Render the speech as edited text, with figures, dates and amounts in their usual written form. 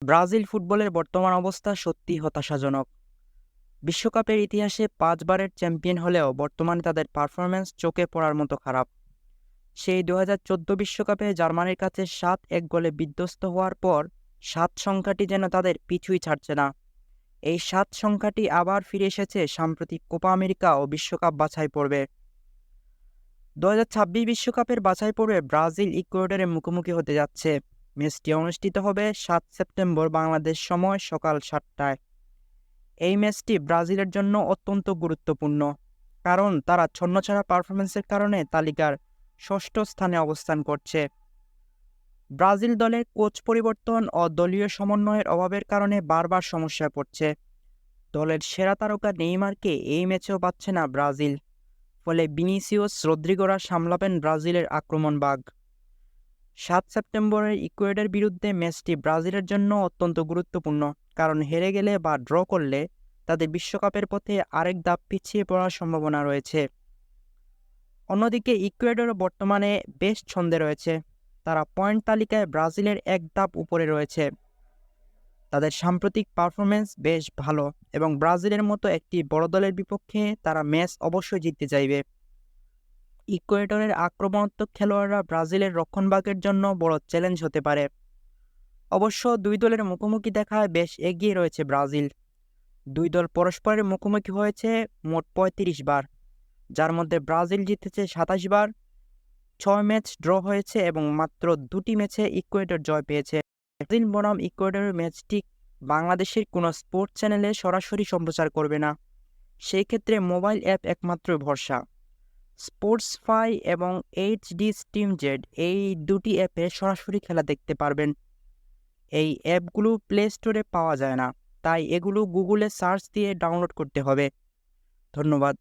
Brazil ফুটবলের বর্তমান অবস্থা সত্যি হতাশাজনক। বিশ্বকাপের ইতিহাসে ৫ বারের চ্যাম্পিয়ন হলেও বর্তমানে তাদের পারফরম্যান্স চোখে পড়ার মতো খারাপ। সেই ২০১৪ বিশ্বকাপে জার্মানির কাছে ৭-১ গোলে বিধ্বস্ত হওয়ার পর ৭ সংখ্যাটি যেন তাদের পিছুই ছাড়ছে না। এই ৭ সংখ্যাটি আবার ফিরে এসেছে সাম্প্রতিক কোপা আমেরিকা ও বিশ্বকাপ বাছাই পর্বে। ২০২৬ বিশ্বকাপের বাছাই পর্বে ব্রাজিল ইকুয়েডরের মুখোমুখি হতে যাচ্ছে। ম্যাচটি অনুষ্ঠিত হবে ৭ সেপ্টেম্বর বাংলাদেশ সময় সকাল ৭টায়। এই ম্যাচটি ব্রাজিলের জন্য অত্যন্ত গুরুত্বপূর্ণ, কারণ তারা ছন্নছাড়া পারফরম্যান্সের কারণে তালিকার ষষ্ঠ স্থানে অবস্থান করছে। ব্রাজিল দলের কোচ পরিবর্তন ও দলীয় সমন্বয়ের অভাবের কারণে বারবার সমস্যায় পড়ছে। দলের সেরা তারকা নেইমারকে এই ম্যাচেও পাচ্ছে না ব্রাজিল, ফলে ভিনিসিয়াস রদ্রিগোরা সামলাবেন ব্রাজিলের আক্রমণভাগ। ৭ সেপ্টেম্বরের ইকুয়েডরের বিরুদ্ধে ম্যাচটি ব্রাজিলের জন্য অত্যন্ত গুরুত্বপূর্ণ, কারণ হেরে গেলে বা ড্র করলে তাদের বিশ্বকাপের পথে আরেক ধাপ পিছিয়ে পড়ার সম্ভাবনা রয়েছে। অন্যদিকে ইকুয়েডর বর্তমানে বেশ ছন্দে রয়েছে। তারা পয়েন্ট তালিকায় ব্রাজিলের এক ধাপ উপরে রয়েছে। তাদের সাম্প্রতিক পারফরম্যান্স বেশ ভালো এবং ব্রাজিলের মতো একটি বড় দলের বিপক্ষে তারা ম্যাচ অবশ্যই জিততে চাইবে। ইকুয়েডরের আক্রমণাত্মক খেলোয়াড়রা ব্রাজিলের রক্ষণভাগের জন্য বড় চ্যালেঞ্জ হতে পারে। অবশ্য দুই দলের মুখোমুখি দেখায় বেশ এগিয়ে রয়েছে ব্রাজিল। দুই দল পরস্পরের মুখোমুখি হয়েছে মোট ৩৫ বার, যার মধ্যে ব্রাজিল জিতেছে ২৭ বার, ৬ ম্যাচ ড্র হয়েছে এবং মাত্র ২টি ম্যাচে ইকুয়েডর জয় পেয়েছে। ব্রাজিল বনাম ইকুয়েডরের ম্যাচটি বাংলাদেশের কোনো স্পোর্টস চ্যানেলে সরাসরি সম্প্রচার করবে না। সেই ক্ষেত্রে মোবাইল অ্যাপ একমাত্র ভরসা। স্পোর্টসফাই এবং এইচডি স্ট্রিম জেড এই দুটি অ্যাপে সরাসরি খেলা দেখতে পারবেন। এই অ্যাপগুলো প্লে স্টোরে পাওয়া যায় না, তাই এগুলো গুগলে সার্চ দিয়ে ডাউনলোড করতে হবে। ধন্যবাদ।